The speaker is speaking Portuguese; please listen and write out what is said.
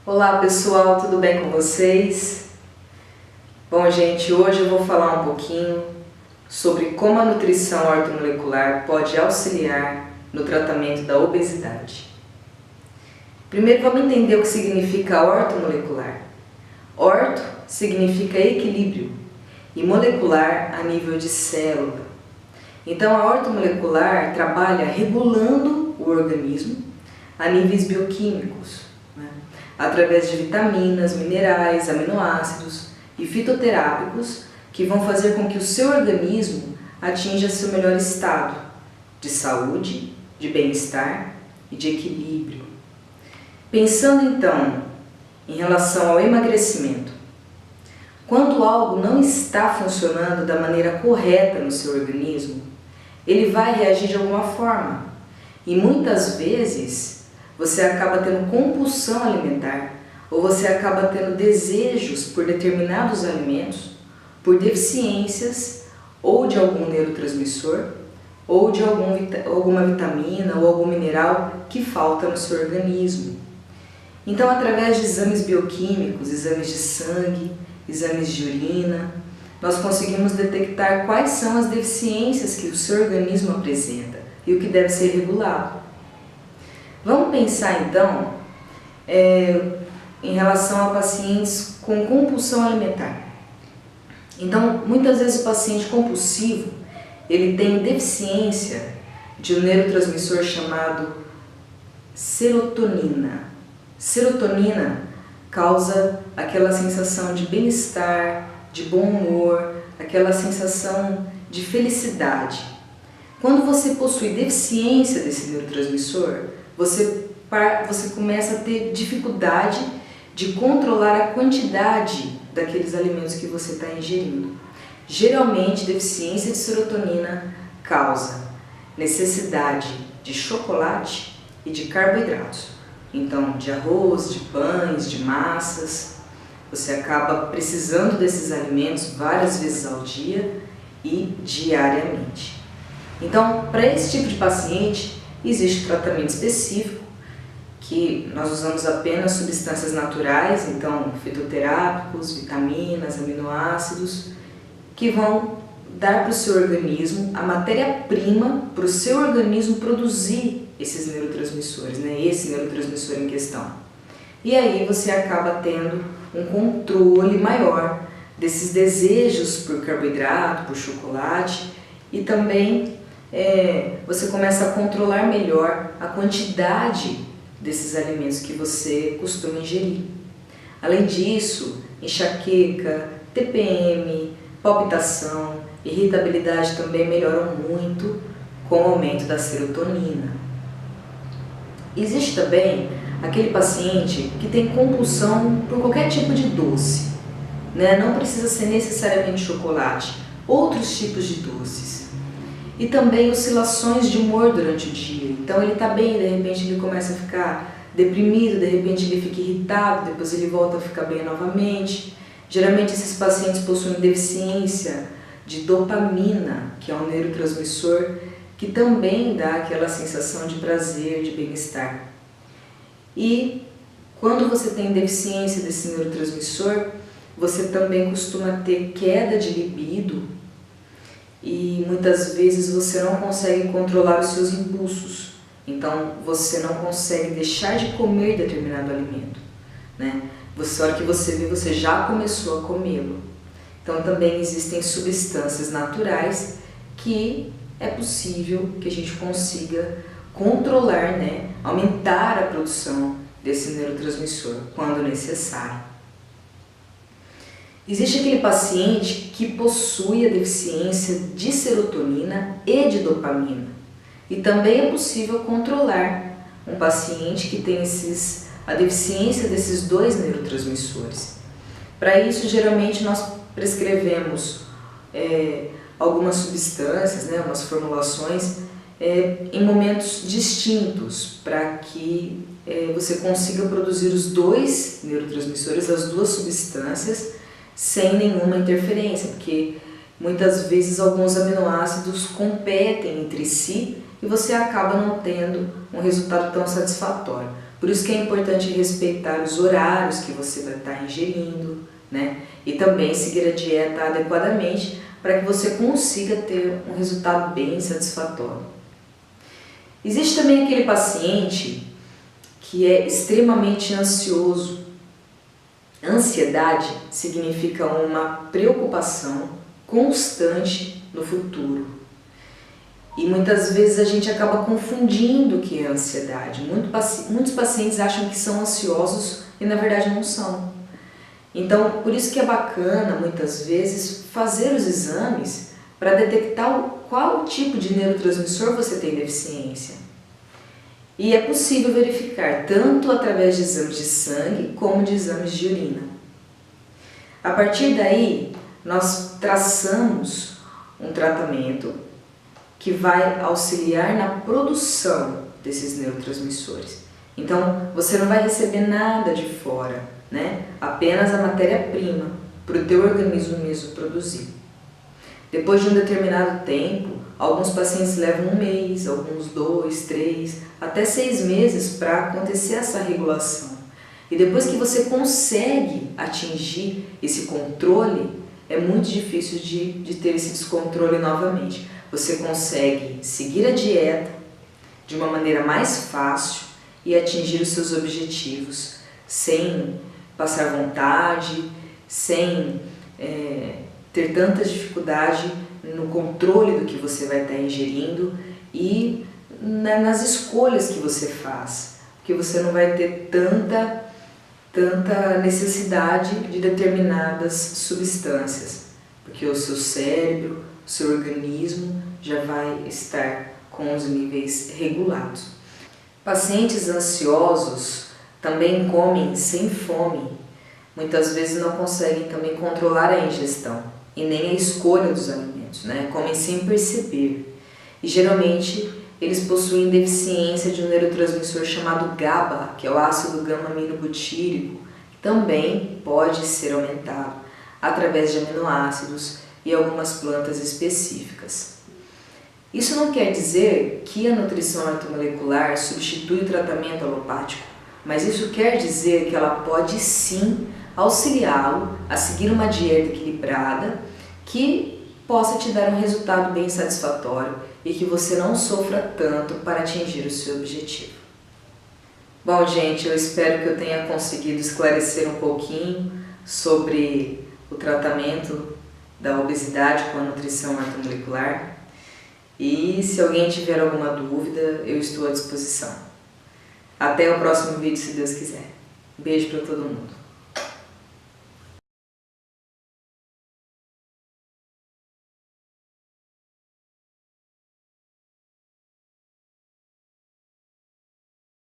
Olá pessoal, tudo bem com vocês? Bom gente, hoje eu vou falar um pouquinho sobre como a nutrição ortomolecular pode auxiliar no tratamento da obesidade. Primeiro vamos entender o que significa ortomolecular. Orto significa equilíbrio e molecular a nível de célula. Então a ortomolecular trabalha regulando o organismo a níveis bioquímicos, através de vitaminas, minerais, aminoácidos e fitoterápicos que vão fazer com que o seu organismo atinja seu melhor estado de saúde, de bem-estar e de equilíbrio. Pensando então em relação ao emagrecimento, quando algo não está funcionando da maneira correta no seu organismo, ele vai reagir de alguma forma e muitas vezes você acaba tendo compulsão alimentar ou você acaba tendo desejos por determinados alimentos, por deficiências ou de algum neurotransmissor ou de alguma vitamina ou algum mineral que falta no seu organismo. Então, através de exames bioquímicos, exames de sangue, exames de urina, nós conseguimos detectar quais são as deficiências que o seu organismo apresenta e o que deve ser regulado. Vamos pensar então em relação a pacientes com compulsão alimentar. Então, muitas vezes o paciente compulsivo, ele tem deficiência de um neurotransmissor chamado serotonina. Serotonina causa aquela sensação de bem-estar, de bom humor, aquela sensação de felicidade. Quando você possui deficiência desse neurotransmissor, você começa a ter dificuldade de controlar a quantidade daqueles alimentos que você está ingerindo. Geralmente, deficiência de serotonina causa necessidade de chocolate e de carboidratos. Então, de arroz, de pães, de massas. Você acaba precisando desses alimentos várias vezes ao dia e diariamente. Então, para esse tipo de paciente, existe um tratamento específico que nós usamos apenas substâncias naturais, então fitoterápicos, vitaminas, aminoácidos, que vão dar para o seu organismo a matéria-prima para o seu organismo produzir esses neurotransmissores, esse neurotransmissor em questão. E aí você acaba tendo um controle maior desses desejos por carboidrato, por chocolate e também você começa a controlar melhor a quantidade desses alimentos que você costuma ingerir. Além disso, enxaqueca, TPM, palpitação, irritabilidade também melhoram muito com o aumento da serotonina. Existe também aquele paciente que tem compulsão por qualquer tipo de doce, Não precisa ser necessariamente chocolate, outros tipos de doces. E também oscilações de humor durante o dia. Então ele está bem, de repente ele começa a ficar deprimido, de repente ele fica irritado, depois ele volta a ficar bem novamente. Geralmente esses pacientes possuem deficiência de dopamina, que é um neurotransmissor que também dá aquela sensação de prazer, de bem-estar. E quando você tem deficiência desse neurotransmissor, você também costuma ter queda de libido e muitas vezes você não consegue controlar os seus impulsos. Então você não consegue deixar de comer determinado alimento, A hora que você vê, você já começou a comê-lo. Então também existem substâncias naturais que é possível que a gente consiga controlar, aumentar a produção desse neurotransmissor quando necessário. Existe aquele paciente que possui a deficiência de serotonina e de dopamina. E também é possível controlar um paciente que tem a deficiência desses dois neurotransmissores. Para isso, geralmente, nós prescrevemos algumas substâncias, umas formulações, em momentos distintos, para que você consiga produzir os dois neurotransmissores, as duas substâncias, sem nenhuma interferência, porque muitas vezes alguns aminoácidos competem entre si e você acaba não tendo um resultado tão satisfatório. Por isso que é importante respeitar os horários que você vai estar ingerindo, né? E também seguir a dieta adequadamente para que você consiga ter um resultado bem satisfatório. Existe também aquele paciente que é extremamente ansioso. Ansiedade significa uma preocupação constante no futuro. E muitas vezes a gente acaba confundindo o que é ansiedade. Muitos pacientes acham que são ansiosos e na verdade não são. Então, por isso que é bacana, muitas vezes, fazer os exames para detectar qual tipo de neurotransmissor você tem deficiência. E é possível verificar tanto através de exames de sangue como de exames de urina. A partir daí, nós traçamos um tratamento que vai auxiliar na produção desses neurotransmissores. Então, você não vai receber nada de fora, né? Apenas a matéria-prima para o teu organismo mesmo produzir. Depois de um determinado tempo, alguns pacientes levam 1 mês, alguns 2, 3, até 6 meses para acontecer essa regulação. E depois que você consegue atingir esse controle, é muito difícil de ter esse descontrole novamente. Você consegue seguir a dieta de uma maneira mais fácil e atingir os seus objetivos sem passar vontade, sem ter tanta dificuldade no controle do que você vai estar ingerindo e nas escolhas que você faz, porque você não vai ter tanta necessidade de determinadas substâncias, porque o seu cérebro, o seu organismo já vai estar com os níveis regulados. Pacientes ansiosos também comem sem fome, muitas vezes não conseguem também controlar a ingestão e nem a escolha dos alimentos, né? Comem sem perceber e geralmente eles possuem deficiência de um neurotransmissor chamado GABA, que é o ácido gama-aminobutírico, que também pode ser aumentado através de aminoácidos e algumas plantas específicas. Isso não quer dizer que a nutrição ortomolecular substitui o tratamento alopático, mas isso quer dizer que ela pode sim auxiliá-lo a seguir uma dieta equilibrada que possa te dar um resultado bem satisfatório e que você não sofra tanto para atingir o seu objetivo. Bom, gente, eu espero que eu tenha conseguido esclarecer um pouquinho sobre o tratamento da obesidade com a nutrição ortomolecular. E se alguém tiver alguma dúvida, eu estou à disposição. Até o próximo vídeo, se Deus quiser. Beijo para todo mundo.